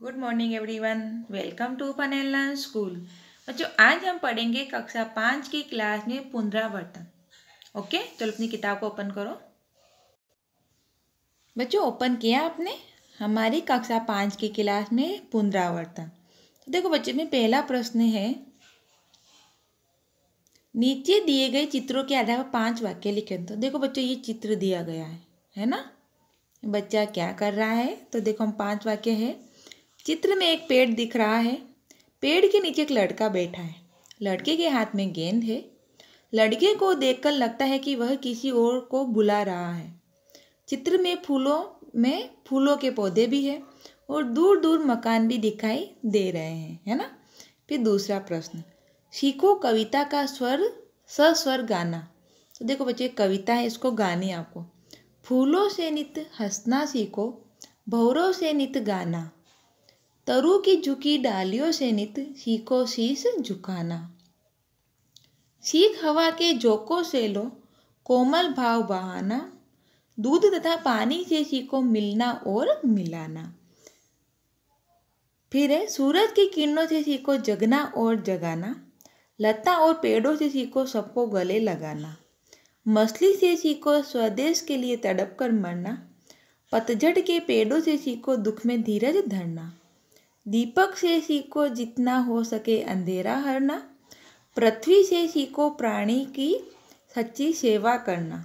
Good morning everyone. Welcome to fun and learn school. बच्चों, आज हम पढ़ेंगे कक्षा 5 की क्लास में पुनरावर्तन। ओके, चलो अपनी किताब को ओपन करो। बच्चों, ओपन किया आपने? हमारी कक्षा 5 की क्लास में पुनरावर्तन। तो देखो बच्चे, में पहला प्रश्न है, नीचे दिए गए चित्रों के आधार पर 5 वाक्य लिखें। तो देखो बच्चों, ये चित्र दिया गया है ना। बच्चा क्या कर रहा है? तो देखो, हम 5 वाक्य है। चित्र में एक पेड़ दिख रहा है। पेड़ के नीचे एक लड़का बैठा है। लड़के के हाथ में गेंद है। लड़के को देखकर लगता है कि वह किसी और को बुला रहा है। चित्र में फूलों के पौधे भी है और दूर दूर मकान भी दिखाई दे रहे हैं, है ना। फिर दूसरा प्रश्न, सीखो कविता का सस्वर गाना। तो देखो बच्चे, कविता है, इसको गानी आपको। फूलों से नित हंसना सीखो, भंवरों से नित गाना, तरु की झुकी डालियों से नित सीखो शीश झुकाना। सीख हवा के झोंकों से लो, कोमल भाव बहाना, दूध तथा पानी से सीखो मिलना और मिलाना। फिर है, सूरज की किरणों से सीखो जगना और जगाना, लता और पेड़ों से सीखो सबको गले लगाना, मछली से सीखो स्वदेश के लिए तड़प कर मरना, पतझड़ के पेड़ों से सीखो दुख में धीरज धरना, दीपक से सीखो जितना हो सके अंधेरा हरना, पृथ्वी से सीखो प्राणी की सच्ची सेवा करना,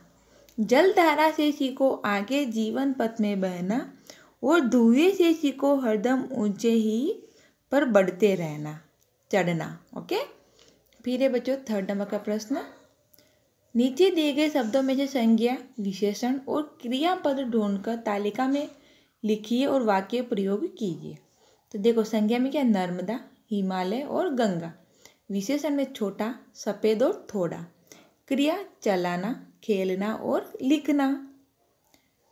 जल धारा से सीखो आगे जीवन पथ में बहना, और धुएं से सीखो हरदम ऊंचे ही पर बढ़ते रहना, चढ़ना। ओके। फिर है बच्चों, थर्ड नंबर का प्रश्न, नीचे दिए गए शब्दों में से संज्ञा, विशेषण और क्रियापद ढूंढकर तालिका में लिखिए और वाक्य प्रयोग कीजिए। तो देखो, संज्ञा में क्या, नर्मदा, हिमालय और गंगा। विशेषण में छोटा, सफ़ेद और थोड़ा। क्रिया, चलाना, खेलना और लिखना।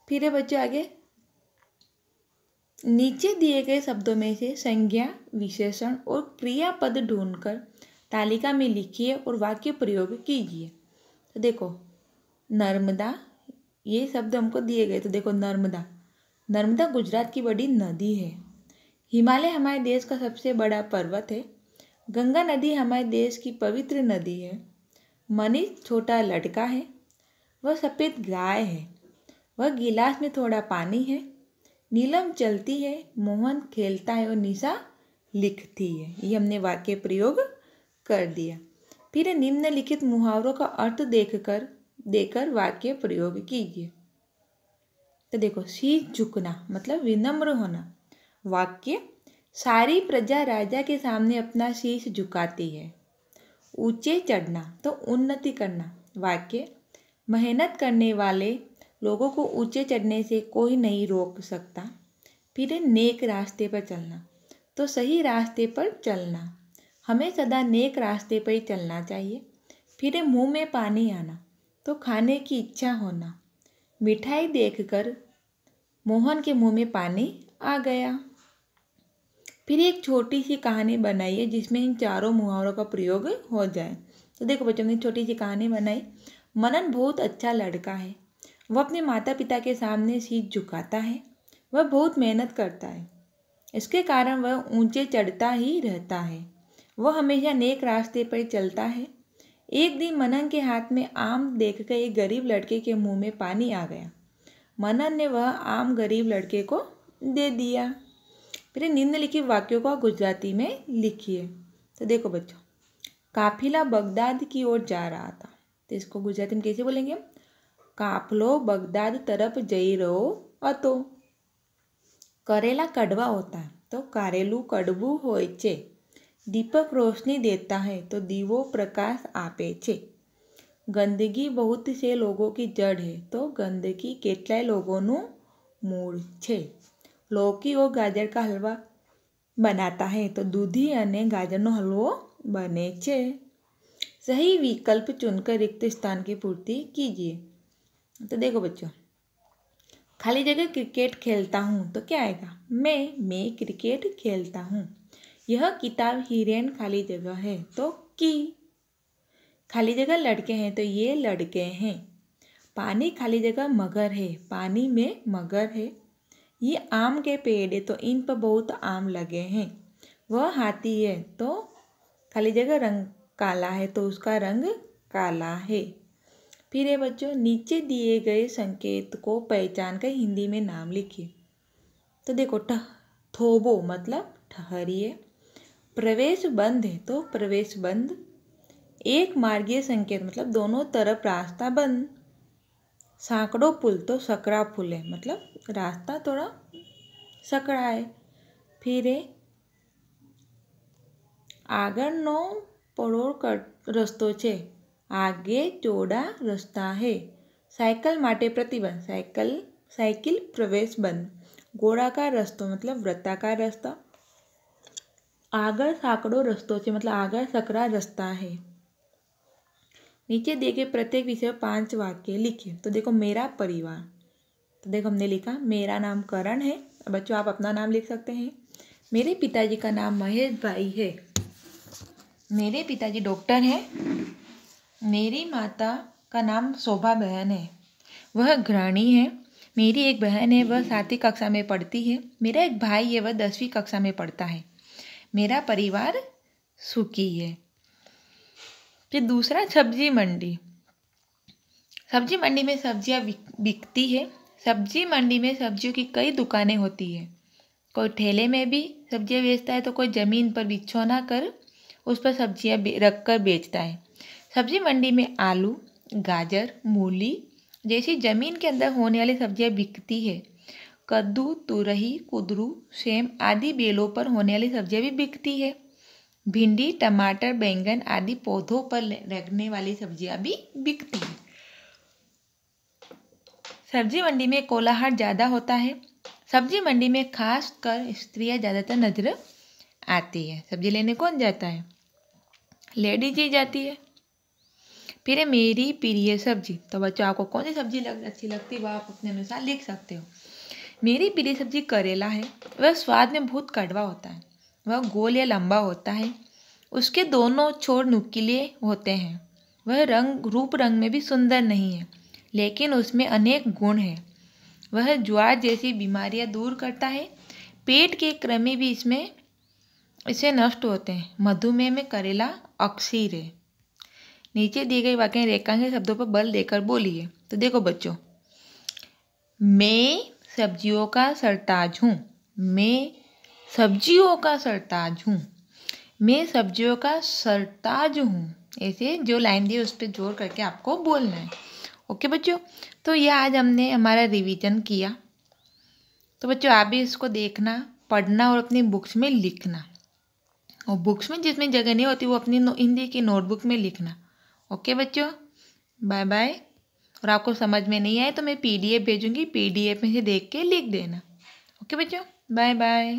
फिर है बच्चों आगे, नीचे दिए गए शब्दों में से संज्ञा, विशेषण और क्रियापद ढूंढकर तालिका में लिखिए और वाक्य प्रयोग कीजिए। तो देखो, नर्मदा, ये शब्द हमको दिए गए। तो देखो, नर्मदा गुजरात की बड़ी नदी है। हिमालय हमारे देश का सबसे बड़ा पर्वत है। गंगा नदी हमारे देश की पवित्र नदी है। मनीष छोटा लड़का है। वह सफ़ेद गाय है। वह गिलास में थोड़ा पानी है। नीलम चलती है, मोहन खेलता है और निशा लिखती है। ये हमने वाक्य प्रयोग कर दिया। फिर निम्नलिखित मुहावरों का अर्थ देकर वाक्य प्रयोग कीजिए। तो देखो, शीश झुकना मतलब विनम्र होना। वाक्य, सारी प्रजा राजा के सामने अपना शीश झुकाती है। ऊंचे चढ़ना तो उन्नति करना। वाक्य, मेहनत करने वाले लोगों को ऊंचे चढ़ने से कोई नहीं रोक सकता। फिर नेक रास्ते पर चलना तो सही रास्ते पर चलना। हमें सदा नेक रास्ते पर ही चलना चाहिए। फिर मुंह में पानी आना तो खाने की इच्छा होना। मिठाई देखकर मोहन के मुंह में पानी आ गया। फिर एक छोटी सी कहानी बनाइए जिसमें इन चारों मुहावरों का प्रयोग हो जाए। तो देखो बच्चों, ने छोटी सी कहानी बनाई। मनन बहुत अच्छा लड़का है। वह अपने माता पिता के सामने शीश झुकाता है। वह बहुत मेहनत करता है। इसके कारण वह ऊंचे चढ़ता ही रहता है। वह हमेशा नेक रास्ते पर चलता है। एक दिन मनन के हाथ में आम देखकर एक गरीब लड़के के मुंह में पानी आ गया। मनन ने वह आम गरीब लड़के को दे दिया। फिर निम्नलिखित वाक्यों को गुजराती में लिखिए। तो देखो बच्चों, काफिला बगदाद की ओर जा रहा था। तो इसको गुजराती में कैसे बोलेंगे? काफलो बगदाद तरफ जई रहो अतो। करेला कड़वा होता है तो कारेलू कड़बू होय छे। दीपक रोशनी देता है तो दीवो प्रकाश आपे छे। गंदगी बहुत से लोगों की जड़ है तो गंदगी કેટલાય लोगोનું મૂળ છે। लौकी और गाजर का हलवा बनाता है तो दूधी અને गाजरનો हलवो बने छे। सही विकल्प चुनकर रिक्त स्थान की पूर्ति कीजिए। तो देखो बच्चों, खाली जगह क्रिकेट खेलता हूँ तो क्या आएगा? मैं क्रिकेट खेलता हूँ। यह किताब हिरेन खाली जगह है तो की। खाली जगह लड़के हैं तो ये लड़के हैं। पानी खाली जगह मगर है, पानी में मगर है। ये आम के पेड़ है तो इन पर बहुत आम लगे हैं। वह हाथी है तो खाली जगह रंग काला है तो उसका रंग काला है। फिर ये बच्चों नीचे दिए गए संकेत को पहचान कर हिंदी में नाम लिखिए। तो देखो थोबो मतलब ठहरिए, प्रवेश बंद है तो प्रवेश बंद, एक मार्गीय संकेत मतलब दोनों तरफ रास्ता बंद, सांकड़ों पुल तो सकरा पुल है मतलब रास्ता थोड़ा सकड़ा है। फिर है આગળનો પરોળ રસ્તો છે, आगे चौड़ा रास्ता है, साइकिल माटे प्रतिबंध साइकिल प्रवेश बंद, गोलाकार रस्तो मतलब वृत्ताकार रास्ता, आगर साकड़ो रस्तो है मतलब आगर सकरा रास्ता है। नीचे दिए गए प्रत्येक विषय 5 वाक्य लिखिए। तो देखो मेरा परिवार, तो देखो हमने लिखा मेरा नाम करण है। बच्चों आप अपना नाम लिख सकते हैं। मेरे पिताजी का नाम महेश भाई है। मेरे पिताजी डॉक्टर हैं। मेरी माता का नाम शोभा बहन है, वह गृहिणी है। मेरी एक बहन है, वह 7वीं कक्षा में पढ़ती है। मेरा एक भाई है, वह 10वीं कक्षा में पढ़ता है। मेरा परिवार सुखी है। फिर दूसरा सब्जी मंडी। सब्जी मंडी में सब्जियां बिकती है। सब्जी मंडी में सब्जियों की कई दुकानें होती है। कोई ठेले में भी सब्जियां बेचता है तो कोई ज़मीन पर बिछौना कर उस पर सब्जियां रख कर बेचता है। सब्जी मंडी में आलू, गाजर, मूली जैसी ज़मीन के अंदर होने वाली सब्जियां बिकती है। कद्दू, तुरही, कुंदरू, सेम आदि बेलों पर होने वाली सब्जियां भी बिकती है। भिंडी, टमाटर, बैंगन आदि पौधों पर लगने वाली सब्जियां भी बिकती है। सब्जी मंडी में कोलाहल ज़्यादा होता है। सब्जी मंडी में खास कर स्त्रियाँ ज़्यादातर नजर आती है। सब्जी लेने कौन जाता है? लेडीज ही जाती है। फिर है मेरी प्रिय सब्जी। तो बच्चों आपको कौन सी सब्जी अच्छी लगती है वह आप अपने अनुसार लिख सकते हो। मेरी प्रिय सब्जी करेला है। वह स्वाद में बहुत कड़वा होता है। वह गोल या लंबा होता है। उसके दोनों छोर नुकीले होते हैं। वह रूप रंग में भी सुंदर नहीं है, लेकिन उसमें अनेक गुण हैं। वह ज्वार जैसी बीमारियां दूर करता है। पेट के कृमि भी इससे नष्ट होते हैं। मधुमेह में करेला अक्सीर है। नीचे दिए गए वाक्य रेखांकित शब्दों पर बल देकर बोलिए। तो देखो बच्चों, मैं सब्जियों का सरताज हूँ। मैं सब्जियों का सरताज हूँ। मैं सब्जियों का सरताज हूँ। ऐसे जो लाइन दी है उस पर जोर करके आपको बोलना है। ओके बच्चों, तो यह आज हमने हमारा रिवीजन किया। तो बच्चों आप भी इसको देखना, पढ़ना और अपनी बुक्स में लिखना। और बुक्स में जिसमें जगह नहीं होती वो अपनी हिंदी की नोटबुक में लिखना। ओके बच्चों, बाय बाय। और आपको समझ में नहीं आए तो मैं PDF भेजूंगी, PDF में से देख के लिख देना। ओके बच्चों, बाय बाय।